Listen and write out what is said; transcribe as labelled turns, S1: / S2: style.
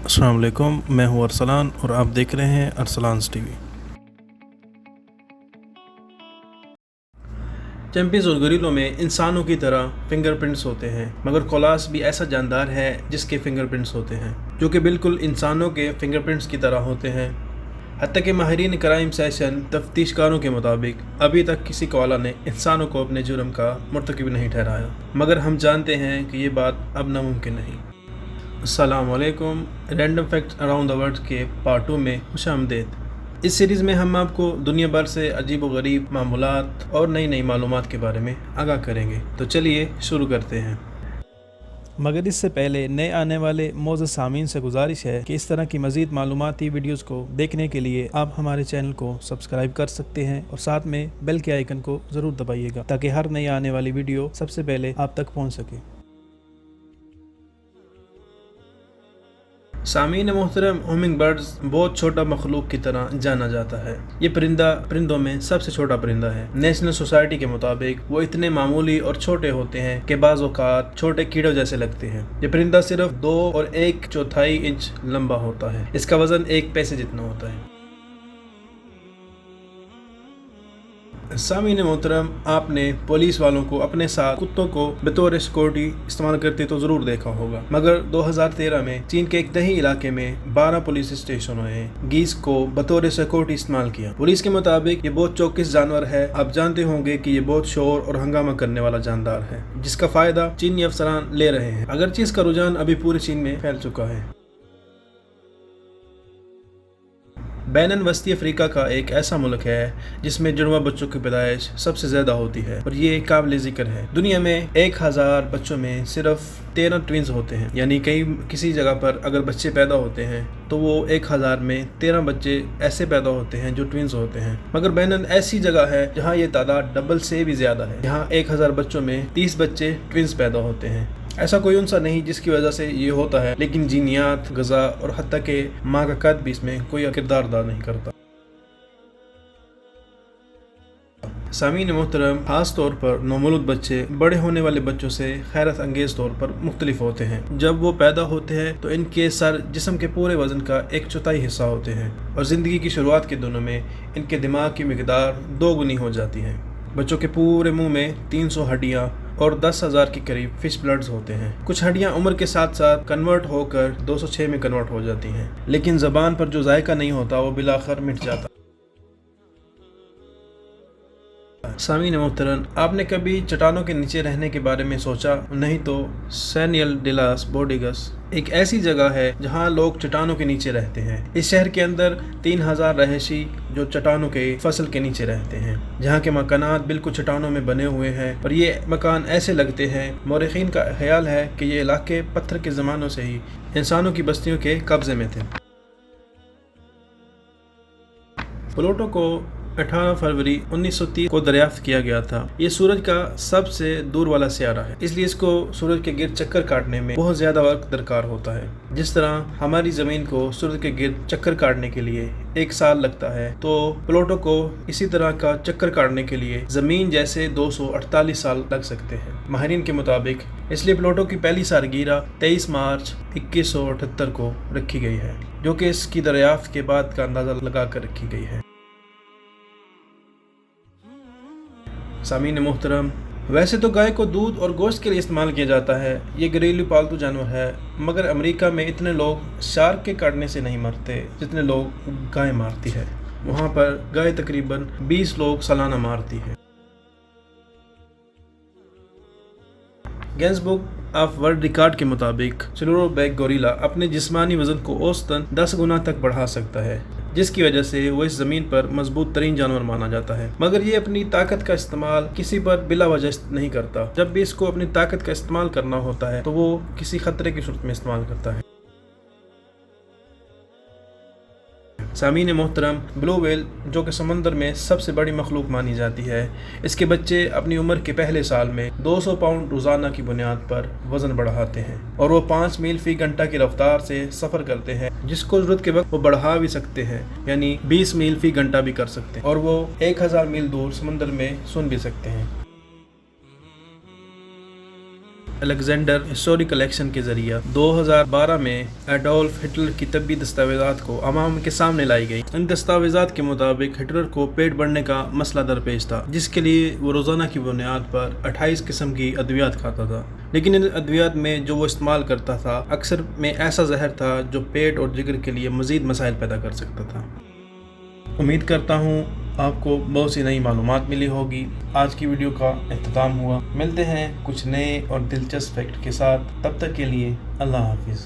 S1: السلام علیکم، میں ہوں ارسلان اور آپ دیکھ رہے ہیں ارسلانز ٹی وی۔ چیمپئنز اور گوریلوں میں انسانوں کی طرح فنگر پرنٹس ہوتے ہیں، مگر کولاس بھی ایسا جاندار ہے جس کے فنگر پرنٹس ہوتے ہیں جو کہ بالکل انسانوں کے فنگر پرنٹس کی طرح ہوتے ہیں۔ حتیٰ کہ ماہرین کرائم سیشن تفتیش کاروں کے مطابق ابھی تک کسی کوالا نے انسانوں کو اپنے جرم کا مرتکب نہیں ٹھہرایا، مگر ہم جانتے ہیں کہ یہ بات اب ناممکن نہیں۔ السلام علیکم، random facts around the world کے پارٹ 2 میں خوش آمدید۔ اس سیریز میں ہم آپ کو دنیا بھر سے عجیب و غریب معمولات اور نئی معلومات کے بارے میں آگاہ کریں گے، تو چلیے شروع کرتے ہیں۔ مگر اس سے پہلے نئے آنے والے معزز سامعین سے گزارش ہے کہ اس طرح کی مزید معلوماتی ویڈیوز کو دیکھنے کے لیے آپ ہمارے چینل کو سبسکرائب کر سکتے ہیں اور ساتھ میں بیل کے آئیکن کو ضرور دبائیے گا تاکہ ہر نئی آنے والی ویڈیو سب سے پہلے آپ تک پہنچ سکے۔ سامعین محترم، ہومنگ برڈز بہت چھوٹا مخلوق کی طرح جانا جاتا ہے۔ یہ پرندہ پرندوں میں سب سے چھوٹا پرندہ ہے۔ نیشنل سوسائٹی کے مطابق وہ اتنے معمولی اور چھوٹے ہوتے ہیں کہ بعض اوقات چھوٹے کیڑوں جیسے لگتے ہیں۔ یہ پرندہ صرف 2 اور 1/4 انچ لمبا ہوتا ہے۔ اس کا وزن 1 پیسے جتنا ہوتا ہے۔ سامعین محترم، آپ نے پولیس والوں کو اپنے ساتھ کتوں کو بطور سیکورٹی استعمال کرتے تو ضرور دیکھا ہوگا، مگر 2013 میں چین کے ایک دیہی علاقے میں 12 پولیس اسٹیشنوں نے گیس کو بطور سیکورٹی استعمال کیا۔ پولیس کے مطابق یہ بہت چوکس جانور ہے۔ آپ جانتے ہوں گے کہ یہ بہت شور اور ہنگامہ کرنے والا جاندار ہے، جس کا فائدہ چینی افسران لے رہے ہیں، اگرچہ اس کا رجحان ابھی پورے چین میں پھیل چکا ہے۔ بین وسطی افریقہ کا ایک ایسا ملک ہے جس میں جڑواں بچوں کی پیدائش سب سے زیادہ ہوتی ہے، اور یہ قابل ذکر ہے۔ دنیا میں 1000 بچوں میں صرف 13 ٹوینز ہوتے ہیں، یعنی کسی جگہ پر اگر بچے پیدا ہوتے ہیں تو وہ 1000 میں 13 بچے ایسے پیدا ہوتے ہیں جو ٹوینز ہوتے ہیں۔ مگر بین ایسی جگہ ہے جہاں یہ تعداد ڈبل سے بھی زیادہ ہے، یہاں 1000 بچوں میں 30 بچے ٹوینز پیدا ہوتے ہیں۔ ایسا کوئی عنصر نہیں جس کی وجہ سے یہ ہوتا ہے، لیکن جینیات، غذا اور حتیٰ کہ ماں کا قد بھی اس میں کوئی کردار ادا نہیں کرتا۔ سامعین محترم، خاص طور پر نومولود بچے بڑے ہونے والے بچوں سے حیرت انگیز طور پر مختلف ہوتے ہیں۔ جب وہ پیدا ہوتے ہیں تو ان کے سر جسم کے پورے وزن کا 1/4 حصہ ہوتے ہیں، اور زندگی کی شروعات کے دنوں میں ان کے دماغ کی مقدار 2 گنی ہو جاتی ہے۔ بچوں کے پورے منہ میں 300 ہڈیاں اور 10,000 کے قریب فش بلڈز ہوتے ہیں۔ کچھ ہڈیاں عمر کے ساتھ ساتھ کنورٹ ہو کر 206 میں کنورٹ ہو جاتی ہیں، لیکن زبان پر جو ذائقہ نہیں ہوتا وہ بالآخر مٹ جاتا۔ سامعین محترم، آپ نے کبھی چٹانوں کے نیچے رہنے کے بارے میں سوچا؟ نہیں تو سینیل ڈی لاس بوڈیگس ایک ایسی جگہ ہے جہاں لوگ چٹانوں کے نیچے رہتے ہیں۔ اس شہر کے اندر 3000 رہائشی جو چٹانوں کے فصل کے نیچے رہتے ہیں، جہاں کے مکانات بالکل چٹانوں میں بنے ہوئے ہیں، اور یہ مکان ایسے لگتے ہیں، مورخین کا خیال ہے کہ یہ علاقے پتھر کے زمانوں سے ہی انسانوں کی بستیوں کے قبضے میں تھے۔ پلوٹو کو 18 فروری 1930 کو دریافت کیا گیا تھا۔ یہ سورج کا سب سے دور والا سیارہ ہے، اس لیے اس کو سورج کے گرد چکر کاٹنے میں بہت زیادہ وقت درکار ہوتا ہے۔ جس طرح ہماری زمین کو سورج کے گرد چکر کاٹنے کے لیے 1 سال لگتا ہے، تو پلوٹو کو اسی طرح کا چکر کاٹنے کے لیے زمین جیسے 248 سال لگ سکتے ہیں ماہرین کے مطابق۔ اس لیے پلوٹو کی پہلی سالگرہ 23 مارچ 2178 کو رکھی گئی ہے، جو کہ اس کی دریافت کے بعد کا اندازہ لگا کر رکھی گئی ہے۔ سامعین محترم، ویسے تو گائے کو دودھ اور گوشت کے لیے استعمال کیا جاتا ہے، یہ گھریلو پالتو جانور ہے، مگر امریکہ میں اتنے لوگ شارک کے کاٹنے سے نہیں مرتے جتنے لوگ گائے مارتی ہے۔ وہاں پر گائے تقریباً 20 لوگ سالانہ مارتی ہے۔ Grains book of world record کے مطابق سلورو بیک گوریلا اپنے جسمانی وزن کو اوسطاً 10 گنا تک بڑھا سکتا ہے، جس کی وجہ سے وہ اس زمین پر مضبوط ترین جانور مانا جاتا ہے، مگر یہ اپنی طاقت کا استعمال کسی پر بلا وجہ نہیں کرتا۔ جب بھی اس کو اپنی طاقت کا استعمال کرنا ہوتا ہے تو وہ کسی خطرے کی صورت میں استعمال کرتا ہے۔ سامعین محترم، بلو ویل جو کہ سمندر میں سب سے بڑی مخلوق مانی جاتی ہے، اس کے بچے اپنی عمر کے پہلے سال میں 200 پاؤنڈ روزانہ کی بنیاد پر وزن بڑھاتے ہیں، اور وہ 5 میل فی گھنٹہ کی رفتار سے سفر کرتے ہیں، جس کو ضرورت کے وقت وہ بڑھا بھی سکتے ہیں، یعنی 20 میل فی گھنٹہ بھی کر سکتے ہیں، اور وہ 1000 میل دور سمندر میں سن بھی سکتے ہیں۔ الیگزینڈر ہسٹوریکل ایکشن کے ذریعہ 2012 میں ایڈولف ہٹلر کی طبی دستاویزات کو عوام کے سامنے لائی گئی۔ ان دستاویزات کے مطابق ہٹلر کو پیٹ بڑھنے کا مسئلہ درپیش تھا، جس کے لیے وہ روزانہ کی بنیاد پر 28 قسم کی ادویات کھاتا تھا، لیکن ان ادویات میں جو وہ استعمال کرتا تھا اکثر میں ایسا زہر تھا جو پیٹ اور جگر کے لیے مزید مسائل پیدا کر سکتا تھا۔ امید کرتا ہوں آپ کو بہت سی نئی معلومات ملی ہوگی۔ آج کی ویڈیو کا اختتام ہوا۔ ملتے ہیں کچھ نئے اور دلچسپ فیکٹ کے ساتھ، تب تک کے لیے اللہ حافظ۔